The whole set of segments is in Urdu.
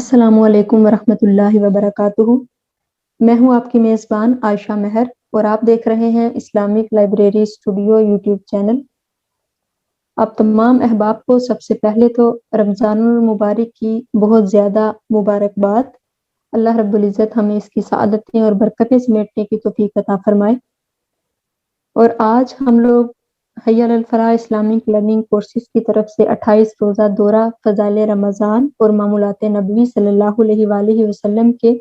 السلام علیکم ورحمۃ اللہ وبرکاتہ۔ میں ہوں آپ کی میزبان عائشہ مہر اور آپ دیکھ رہے ہیں Islamic library studio YouTube channel. آپ تمام احباب کو سب سے پہلے تو رمضان المبارک کی بہت زیادہ مبارکباد۔ اللہ رب العزت ہمیں اس کی سعادتیں اور برکتیں سمیٹنے کی توفیق عطا فرمائے۔ اور آج ہم لوگ حی علی الفلاح اسلامک لرننگ کورسز کی طرف سے 28 روزہ دورہ فضائل رمضان اور معمولات نبوی صلی اللہ علیہ وآلہ وسلم کے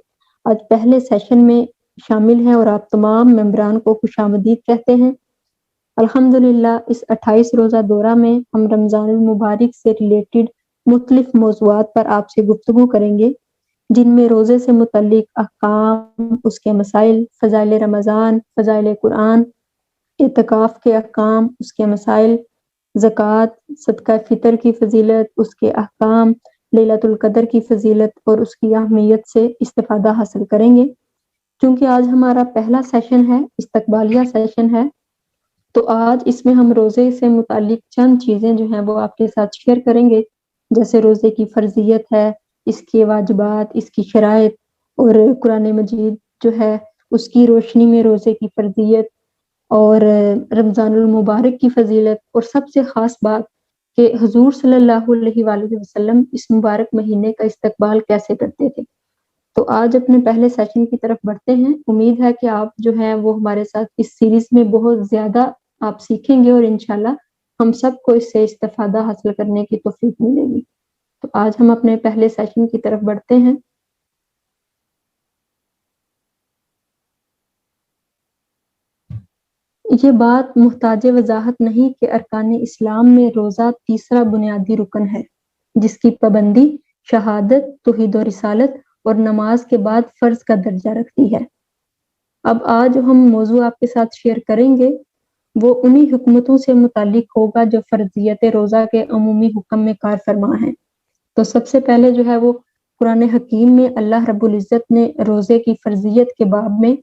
آج پہلے سیشن میں شامل ہیں اور آپ تمام ممبران کو خوش آمدید کہتے ہیں۔ الحمدللہ اس 28 روزہ دورہ میں ہم رمضان المبارک سے ریلیٹڈ مختلف موضوعات پر آپ سے گفتگو کریں گے، جن میں روزے سے متعلق احکام، اس کے مسائل، فضائل رمضان، فضائل قرآن، اعتکاف کے احکام، اس کے مسائل، زکوٰۃ، صدقہ فطر کی فضیلت، اس کے احکام، لیلۃ القدر کی فضیلت اور اس کی اہمیت سے استفادہ حاصل کریں گے۔ چونکہ آج ہمارا پہلا سیشن ہے، استقبالیہ سیشن ہے، تو آج اس میں ہم روزے سے متعلق چند چیزیں جو ہیں وہ آپ کے ساتھ شیئر کریں گے، جیسے روزے کی فرضیت ہے، اس کے واجبات، اس کی شرائط اور قرآن مجید جو ہے اس کی روشنی میں روزے کی فرضیت اور رمضان المبارک کی فضیلت، اور سب سے خاص بات کہ حضور صلی اللہ علیہ وآلہ وسلم اس مبارک مہینے کا استقبال کیسے کرتے تھے۔ تو آج اپنے پہلے سیشن کی طرف بڑھتے ہیں۔ امید ہے کہ آپ جو ہیں وہ ہمارے ساتھ اس سیریز میں بہت زیادہ آپ سیکھیں گے اور انشاءاللہ ہم سب کو اس سے استفادہ حاصل کرنے کی توفیق ملے گی۔ تو آج ہم اپنے پہلے سیشن کی طرف بڑھتے ہیں۔ یہ بات محتاج وضاحت نہیں کہ ارکان اسلام میں روزہ تیسرا بنیادی رکن ہے، جس کی پابندی شہادت، توحید و رسالت اور نماز کے بعد فرض کا درجہ رکھتی ہے۔ اب آج جو ہم موضوع آپ کے ساتھ شیئر کریں گے وہ انہی حکمتوں سے متعلق ہوگا جو فرضیت روزہ کے عمومی حکم میں کار فرما ہیں۔ تو سب سے پہلے جو ہے وہ قرآن حکیم میں اللہ رب العزت نے روزے کی فرضیت کے باب میں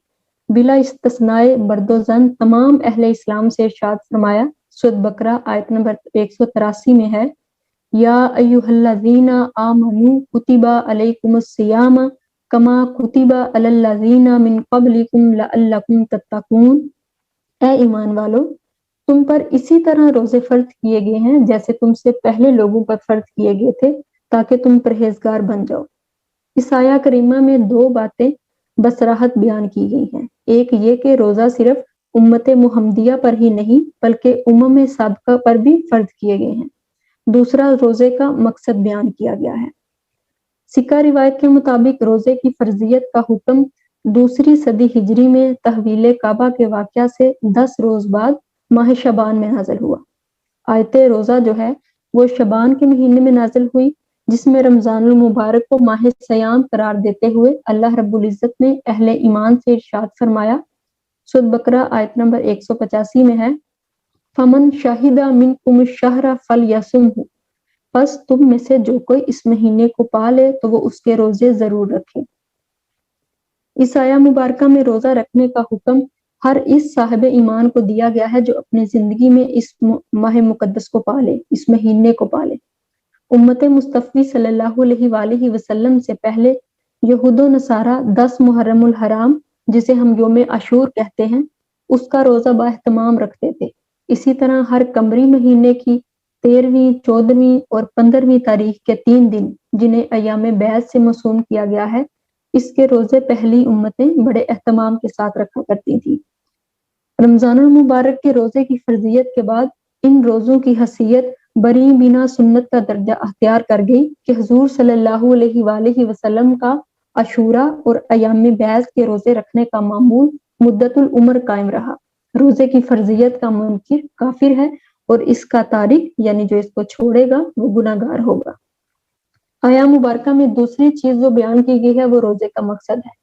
بلا استثناء مرد و زن تمام اہل اسلام سے ارشاد فرمایا۔ سورۃ بقرہ آیت نمبر 183 میں ہے، یا ایھا الذین آمنوا کتب علیکم الصیام کما کتب علی الذین من قبلکم لعلکم تتقون۔ اے ایمان والو، تم پر اسی طرح روزے فرض کیے گئے ہیں جیسے تم سے پہلے لوگوں پر فرض کیے گئے تھے، تاکہ تم پرہیزگار بن جاؤ۔ اس آیہ کریمہ میں دو باتیں بصراحت بیان کی گئی ہیں۔ ایک یہ کہ روزہ صرف امت محمدیہ پر ہی نہیں بلکہ امم سابقہ پر بھی فرض کیے گئے ہیں۔ دوسرا، روزے کا مقصد بیان کیا گیا ہے۔ سکہ روایت کے مطابق روزے کی فرضیت کا حکم دوسری صدی ہجری میں تحویل کعبہ کے واقعہ سے 10 روز بعد ماہ شعبان میں نازل ہوا۔ آیت روزہ جو ہے وہ شعبان کے مہینے میں نازل ہوئی، جس میں رمضان المبارک کو ماہ صیام قرار دیتے ہوئے اللہ رب العزت نے اہل ایمان سے ارشاد فرمایا۔ سورۃ بقرہ آیت نمبر 185 میں ہے، فمن شہد منکم الشہر فلیصمہ، پس تم میں سے جو کوئی اس مہینے کو پا لے تو وہ اس کے روزے ضرور رکھے۔ اس آیہ مبارکہ میں روزہ رکھنے کا حکم ہر اس صاحب ایمان کو دیا گیا ہے جو اپنی زندگی میں اس ماہ مقدس کو پالے، اس مہینے کو پالے۔ امت مصطفی صلی اللہ علیہ وآلہ وسلم سے پہلے یہود و نصارہ 10 محرم الحرام، جسے ہم یوم عاشور کہتے ہیں، اس کا روزہ باہتمام رکھتے تھے۔ اسی طرح ہر قمری مہینے کی 13ویں، 14ویں اور 15ویں تاریخ کے 3 دن، جنہیں ایام بیعت سے موسوم کیا گیا ہے، اس کے روزے پہلی امتیں بڑے اہتمام کے ساتھ رکھا کرتی تھی۔ رمضان المبارک کے روزے کی فرضیت کے بعد ان روزوں کی حیثیت بری بنا سنت کا درجہ اختیار کر گئی کہ حضور صلی اللہ علیہ وآلہ وسلم کا عاشورہ اور ایام بیعت کے روزے رکھنے کا معمول مدت العمر قائم رہا۔ روزے کی فرضیت کا منکر کافر ہے اور اس کا تارک یعنی جو اس کو چھوڑے گا وہ گناہ گار ہوگا۔ آیہ مبارکہ میں دوسری چیز جو بیان کی گئی ہے وہ روزے کا مقصد ہے،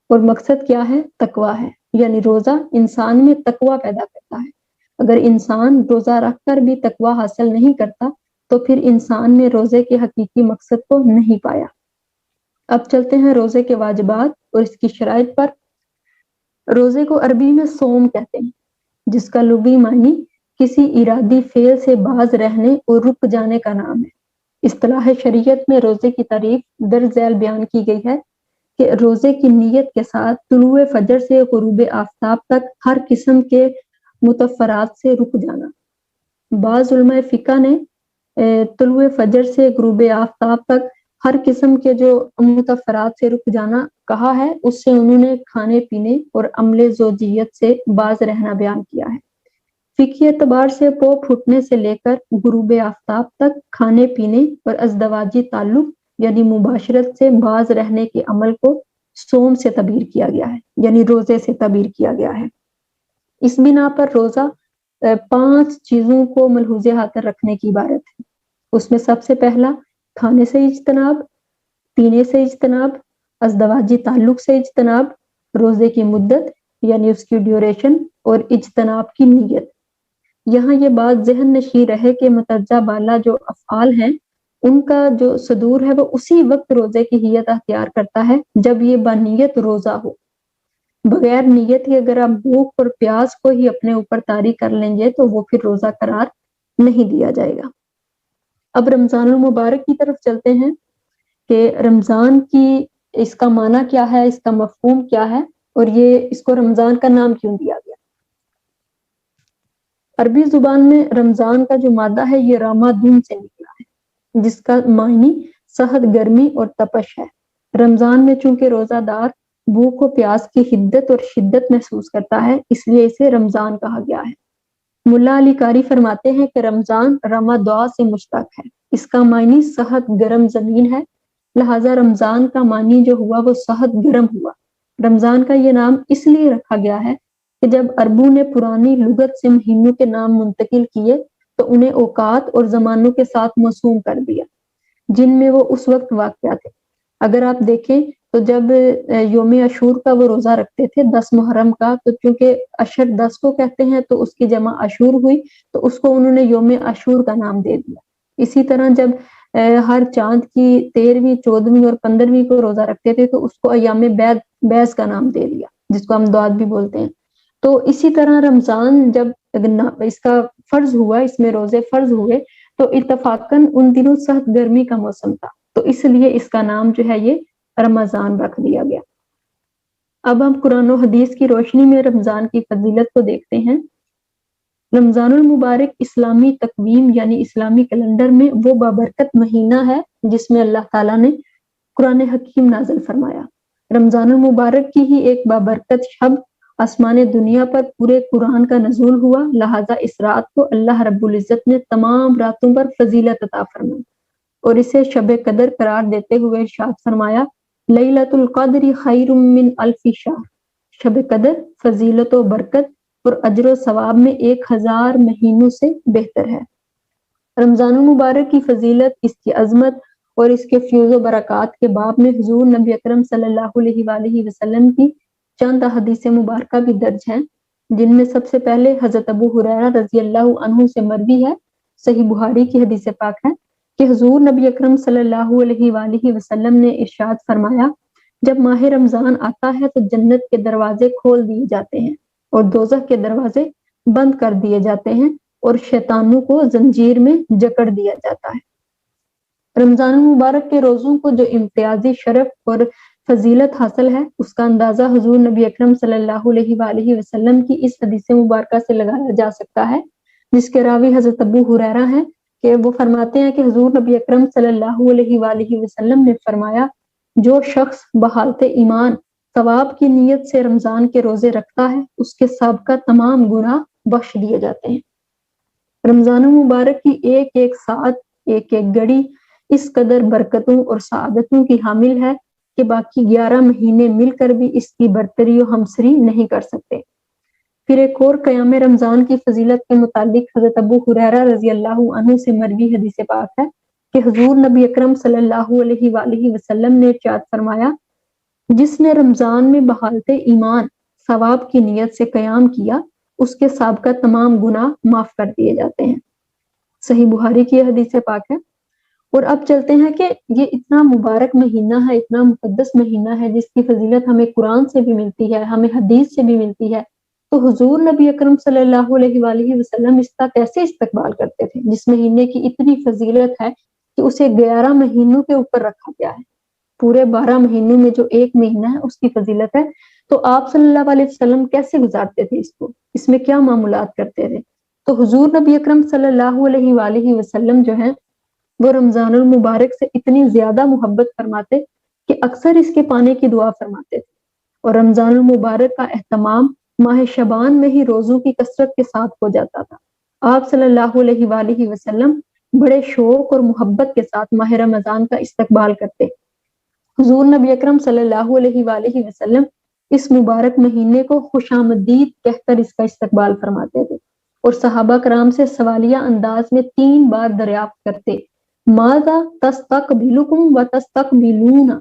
اور مقصد کیا ہے؟ تقویٰ ہے، یعنی روزہ انسان میں تقویٰ پیدا کرتا ہے۔ اگر انسان روزہ رکھ کر بھی تقویٰ حاصل نہیں کرتا تو پھر انسان نے روزے کے حقیقی مقصد کو نہیں پایا۔ اب چلتے ہیں روزے کے واجبات اور اس کی شرائط پر۔ روزے کو عربی میں صوم کہتے ہیں، جس کا لغوی معنی کسی ارادی فعل سے باز رہنے اور رک جانے کا نام ہے۔ اصطلاح شریعت میں روزے کی تعریف درج ذیل بیان کی گئی ہے کہ روزے کی نیت کے ساتھ طلوع فجر سے غروب آفتاب تک ہر قسم کے متفرات سے رک جانا۔ بعض علماء فقہ نے طلوع فجر سے غروب آفتاب تک ہر قسم کے جو متفرات سے رک جانا کہا ہے، اس سے انہوں نے کھانے پینے اور عمل زوجیت سے باز رہنا بیان کیا ہے۔ فقہی اعتبار سے پو پھوٹنے سے لے کر غروب آفتاب تک کھانے پینے اور ازدواجی تعلق یعنی مباشرت سے باز رہنے کے عمل کو صوم سے تعبیر کیا گیا ہے، یعنی روزے سے تعبیر کیا گیا ہے۔ اس بنا پر روزہ 5 چیزوں کو ملحوظ خاطر رکھنے کی عبارت ہے۔ اس میں سب سے پہلا کھانے سے اجتناب، پینے سے اجتناب، ازدواجی تعلق سے اجتناب، روزے کی مدت یعنی اس کی ڈیوریشن اور اجتناب کی نیت۔ یہاں یہ بات ذہن نشین رہے کہ مترجہ بالا جو افعال ہیں ان کا جو صدور ہے وہ اسی وقت روزے کی حیت اختیار کرتا ہے جب یہ بنیت روزہ ہو۔ بغیر نیت ہی اگر آپ بھوک اور پیاس کو ہی اپنے اوپر طاری کر لیں گے تو وہ پھر روزہ قرار نہیں دیا جائے گا۔ اب رمضان المبارک کی طرف چلتے ہیں کہ رمضان کی اس کا معنی کیا ہے، اس کا مفہوم کیا ہے اور یہ اس کو رمضان کا نام کیوں دیا گیا۔ عربی زبان میں رمضان کا جو مادہ ہے یہ رامادون سے نکلا ہے، جس کا معنی سخت گرمی اور تپش ہے۔ رمضان میں چونکہ روزہ دار بھوک و پیاس کی حدت اور شدت محسوس کرتا ہے، اس لیے اسے رمضان کہا گیا ہے۔ ملا علی قاری فرماتے ہیں کہ رمضان رمادعا سے مشتق ہے، اس کا معنی سخت گرم زمین ہے، لہذا رمضان کا معنی جو ہوا وہ سخت گرم ہوا۔ رمضان کا یہ نام اس لیے رکھا گیا ہے کہ جب عربوں نے پرانی لغت سے مہینوں کے نام منتقل کیے تو انہیں اوقات اور زمانوں کے ساتھ موسوم کر دیا جن میں وہ اس وقت واقع تھے۔ اگر آپ دیکھیں تو جب یوم عاشور کا وہ روزہ رکھتے تھے 10 محرم کا، تو چونکہ عشر 10 کو کہتے ہیں تو اس کی جمع عاشور ہوئی، تو اس کو انہوں نے یوم عاشور کا نام دے دیا۔ اسی طرح جب ہر چاند کی 13ویں 14ویں اور 15ویں کو روزہ رکھتے تھے تو اس کو ایام بیض کا نام دے دیا، جس کو ہم دعات بھی بولتے ہیں۔ تو اسی طرح رمضان جب اس کا فرض ہوا، اس میں روزے فرض ہوئے تو اتفاقاً ان دنوں سخت گرمی کا موسم تھا، تو اس لیے اس کا نام جو ہے یہ رمضان رکھ دیا گیا۔ اب ہم قرآن و حدیث کی روشنی میں رمضان کی فضیلت کو دیکھتے ہیں۔ رمضان المبارک اسلامی تقویم یعنی اسلامی کیلنڈر میں وہ بابرکت مہینہ ہے جس میں اللہ تعالیٰ نے قرآن حکیم نازل فرمایا۔ رمضان المبارک کی ہی ایک بابرکت شب آسمان دنیا پر پورے قرآن کا نزول ہوا، لہذا اس رات کو اللہ رب العزت نے تمام راتوں پر فضیلت عطا فرمائی اور اسے شب قدر قرار دیتے ہوئے ارشاد فرمایا لیلۃ القدر خیر من الف شہر، شب قدر فضیلت و برکت اور اجر و ثواب میں 1000 مہینوں سے بہتر ہے۔ رمضان المبارک کی فضیلت، اس کی عظمت اور اس کے فیوز و برکات کے باب میں حضور نبی اکرم صلی اللہ علیہ وآلہ وسلم کی چند احادیث مبارکہ بھی درج ہیں، جن میں سب سے پہلے حضرت ابو ہریرہ رضی اللہ عنہ سے مروی ہے، صحیح بخاری کی حدیث پاک ہے کہ حضور نبی اکرم صلی اللہ علیہ وآلہ وسلم نے ارشاد فرمایا جب ماہ رمضان آتا ہے تو جنت کے دروازے کھول دیے جاتے ہیں اور دوزخ کے دروازے بند کر دیے جاتے ہیں اور شیطانوں کو زنجیر میں جکڑ دیا جاتا ہے۔ رمضان المبارک کے روزوں کو جو امتیازی شرف اور فضیلت حاصل ہے اس کا اندازہ حضور نبی اکرم صلی اللہ علیہ وآلہ وسلم کی اس حدیث مبارکہ سے لگایا جا سکتا ہے، جس کے راوی حضرت ابو ہریرہ ہیں کہ وہ فرماتے ہیں کہ حضور نبی اکرم صلی اللہ علیہ وآلہ وسلم نے فرمایا جو شخص بحالت ایمان ثواب کی نیت سے رمضان کے روزے رکھتا ہے اس کے سابقہ تمام گناہ بخش دیے جاتے ہیں۔ رمضان المبارک کی ایک ایک ساعت، ایک ایک گھڑی اس قدر برکتوں اور سعادتوں کی حامل ہے کہ باقی 11 مہینے مل کر بھی اس کی برتری و ہمسری نہیں کر سکتے۔ پھر ایک اور قیام رمضان کی فضیلت کے متعلق حضرت ابو ہریرہ رضی اللہ عنہ سے مروی حدیث پاک ہے کہ حضور نبی اکرم صلی اللہ علیہ وآلہ وسلم نے ارشاد فرمایا جس نے رمضان میں بحالت ایمان ثواب کی نیت سے قیام کیا اس کے سابقہ تمام گناہ معاف کر دیے جاتے ہیں۔ صحیح بخاری کی حدیث پاک ہے۔ اور اب چلتے ہیں کہ یہ اتنا مبارک مہینہ ہے، اتنا مقدس مہینہ ہے جس کی فضیلت ہمیں قرآن سے بھی ملتی ہے، ہمیں حدیث سے بھی ملتی ہے، تو حضور نبی اکرم صلی اللہ علیہ وآلہ وسلم اس کا کیسے استقبال کرتے تھے؟ جس مہینے کی اتنی فضیلت ہے کہ اسے 11 مہینوں کے اوپر رکھا گیا ہے. پورے 12 مہینوں میں جو ایک مہینہ ہے اس کی فضیلت ہے. تو آپ صلی اللہ علیہ وسلم کیسے گزارتے تھے اس کو, اس میں کیا معمولات کرتے تھے؟ تو حضور نبی اکرم صلی اللہ علیہ وآلہ وسلم جو ہیں وہ رمضان المبارک سے اتنی زیادہ محبت فرماتے کہ اکثر اس کے پانے کی دعا فرماتے تھے. اور رمضان المبارک کا اہتمام ماہ شعبان میں ہی روزوں کی کثرت کے ساتھ ہو جاتا تھا. آپ صلی اللہ علیہ وآلہ وسلم بڑے شوق اور محبت کے ساتھ ماہ رمضان کا استقبال کرتے. حضور نبی اکرم صلی اللہ علیہ وآلہ وسلم اس مبارک مہینے کو خوش آمدید کہہ کر اس کا استقبال فرماتے تھے اور صحابہ کرام سے سوالیہ انداز میں 3 بار دریافت کرتے, ماذا تستقبلکم و تستقبلون,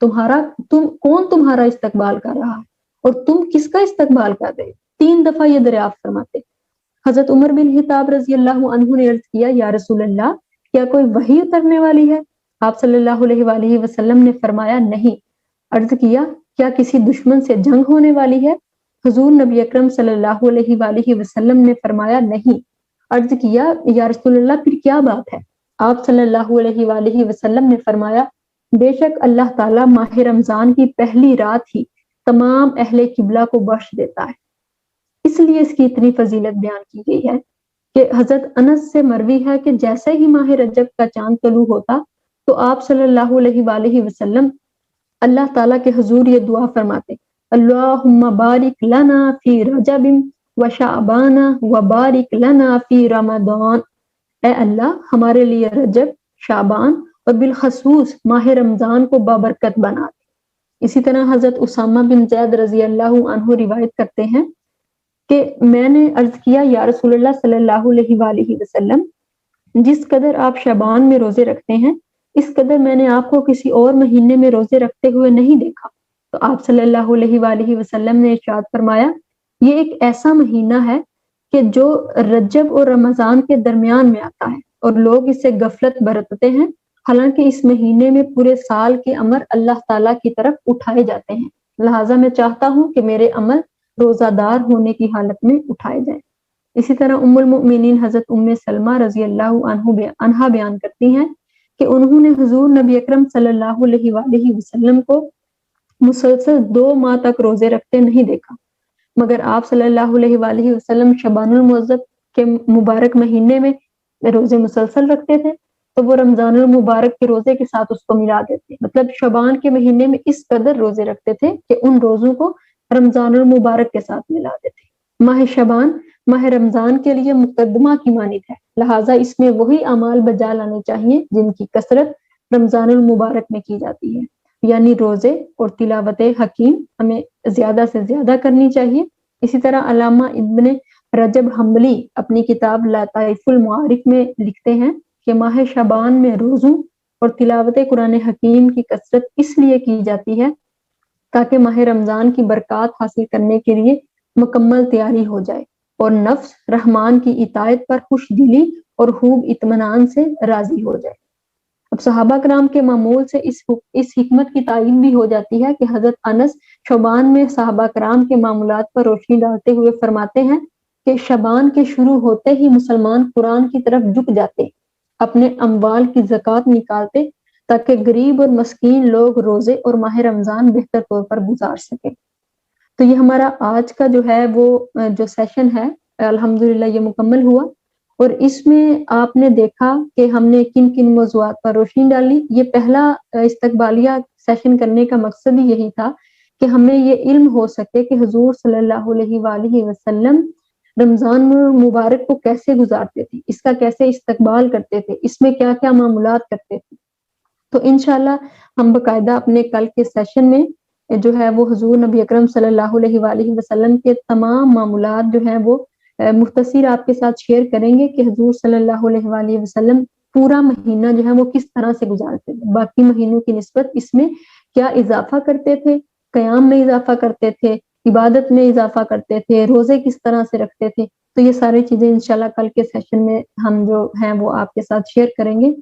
کون تمہارا استقبال کر رہا ہے اور تم کس کا استقبال کر رہے؟ 3 دفعہ یہ دریافت فرماتے. حضرت عمر بن خطاب رضی اللہ عنہ نے عرض کیا, یا رسول اللہ کیا کوئی وحی اترنے والی ہے؟ آپ صلی اللہ علیہ وآلہ وسلم نے فرمایا نہیں. عرض کیا کیا کسی دشمن سے جنگ ہونے والی ہے؟ حضور نبی اکرم صلی اللہ علیہ وآلہ وسلم نے فرمایا نہیں. عرض کیا یا رسول اللہ پھر کیا بات ہے؟ آپ صلی اللہ علیہ وآلہ وسلم نے فرمایا بے شک اللہ تعالیٰ ماہ رمضان کی پہلی رات ہی تمام اہل قبلہ کو بخش دیتا ہے. اس لیے اس کی اتنی فضیلت بیان کی گئی ہے کہ حضرت انس سے مروی ہے کہ جیسے ہی ماہ رجب کا چاند طلوع ہوتا تو آپ صلی اللہ علیہ وآلہ وسلم اللہ تعالیٰ کے حضور یہ دعا فرماتے, اللہم بارک لنا فی رجب و شعبان و بارک لنا فی رمضان, اے اللہ ہمارے لیے رجب, شعبان اور بالخصوص ماہ رمضان کو بابرکت بنا دے. اسی طرح حضرت اسامہ بن زید رضی اللہ عنہ روایت کرتے ہیں کہ میں نے عرض کیا یا رسول اللہ صلی اللہ علیہ وآلہ وسلم جس قدر آپ شعبان میں روزے رکھتے ہیں اس قدر میں نے آپ کو کسی اور مہینے میں روزے رکھتے ہوئے نہیں دیکھا. تو آپ صلی اللہ علیہ وآلہ وسلم نے ارشاد فرمایا یہ ایک ایسا مہینہ ہے کہ جو رجب اور رمضان کے درمیان میں آتا ہے اور لوگ اس سے غفلت برتتے ہیں, حالانکہ اس مہینے میں پورے سال کے عمل اللہ تعالیٰ کی طرف اٹھائے جاتے ہیں. لہٰذا میں چاہتا ہوں کہ میرے عمل روزہ دار ہونے کی حالت میں اٹھائے جائیں. اسی طرح ام المؤمنین حضرت ام سلمہ رضی اللہ عنہا بیان کرتی ہیں کہ انہوں نے حضور نبی اکرم صلی اللہ علیہ وآلہ وسلم کو مسلسل 2 ماہ تک روزے رکھتے نہیں دیکھا, مگر آپ صلی اللہ علیہ وآلہ وسلم شعبان المعظم کے مبارک مہینے میں روزے مسلسل رکھتے تھے تو وہ رمضان المبارک کے روزے کے ساتھ اس کو ملا دیتے. مطلب شعبان کے مہینے میں اس قدر روزے رکھتے تھے کہ ان روزوں کو رمضان المبارک کے ساتھ ملا دیتے. ماہ شعبان ماہ رمضان کے لیے مقدمہ کی مانند ہے, لہٰذا اس میں وہی اعمال بجا لانے چاہیے جن کی کثرت رمضان المبارک میں کی جاتی ہے, یعنی روزے اور تلاوت حکیم ہمیں زیادہ سے زیادہ کرنی چاہیے. اسی طرح علامہ ابن رجب حنبلی اپنی کتاب لطائف المعارف میں لکھتے ہیں کہ ماہ شعبان میں روزوں اور تلاوت قرآن حکیم کی کثرت اس لیے کی جاتی ہے تاکہ ماہ رمضان کی برکات حاصل کرنے کے لیے مکمل تیاری ہو جائے اور نفس رحمان کی اطاعت پر خوش دلی اور خوب اطمینان سے راضی ہو جائے. اب صحابہ کرام کے معمول سے اس حکمت کی تعین بھی ہو جاتی ہے کہ حضرت انس شعبان میں صحابہ کرام کے معمولات پر روشنی ڈالتے ہوئے فرماتے ہیں کہ شعبان کے شروع ہوتے ہی مسلمان قرآن کی طرف جھک جاتے, اپنے اموال کی زکوٰۃ نکالتے تاکہ غریب اور مسکین لوگ روزے اور ماہ رمضان بہتر طور پر گزار سکیں. تو یہ ہمارا آج کا جو ہے وہ جو سیشن ہے الحمدللہ یہ مکمل ہوا, اور اس میں آپ نے دیکھا کہ ہم نے کن کن موضوعات پر روشنی ڈالی. یہ پہلا استقبالیہ سیشن کرنے کا مقصد ہی یہی تھا کہ ہمیں یہ علم ہو سکے کہ حضور صلی اللہ علیہ وآلہ وسلم رمضان مبارک کو کیسے گزارتے تھے, اس کا کیسے استقبال کرتے تھے, اس میں کیا کیا معمولات کرتے تھے. تو انشاءاللہ ہم باقاعدہ اپنے کل کے سیشن میں جو ہے وہ حضور نبی اکرم صلی اللہ علیہ وآلہ وسلم کے تمام معمولات جو ہیں وہ مختصر آپ کے ساتھ شیئر کریں گے کہ حضور صلی اللہ علیہ وآلہ وسلم پورا مہینہ جو ہے وہ کس طرح سے گزارتے تھے, باقی مہینوں کی نسبت اس میں کیا اضافہ کرتے تھے, قیام میں اضافہ کرتے تھے, عبادت میں اضافہ کرتے تھے, روزے کس طرح سے رکھتے تھے. تو یہ ساری چیزیں انشاءاللہ کل کے سیشن میں ہم جو ہیں وہ آپ کے ساتھ شیئر کریں گے.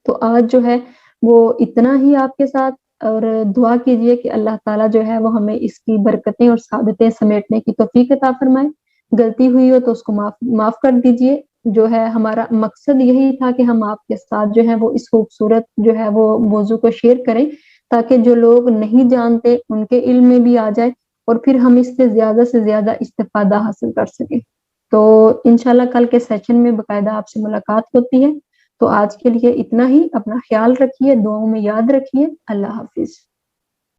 تو آج جو ہے وہ اتنا ہی آپ کے ساتھ, اور دعا کیجئے کہ اللہ تعالیٰ جو ہے وہ ہمیں اس کی برکتیں اور ثابتیں سمیٹنے کی توفیق عطا فرمائے. غلطی ہوئی ہو تو اس کو معاف کر دیجئے. جو ہے ہمارا مقصد یہی تھا کہ ہم آپ کے ساتھ جو ہے وہ اس خوبصورت جو ہے وہ موضوع کو شیئر کریں، تاکہ جو لوگ نہیں جانتے ان کے علم میں بھی آ جائے اور پھر ہم اس سے زیادہ استفادہ حاصل کر سکیں۔ تو انشاءاللہ کل کے سیشن میں باقاعدہ آپ سے ملاقات ہوتی ہے۔ تو آج کے لیے اتنا ہی، اپنا خیال رکھیے، دعاؤں میں یاد رکھیے۔ اللہ حافظ۔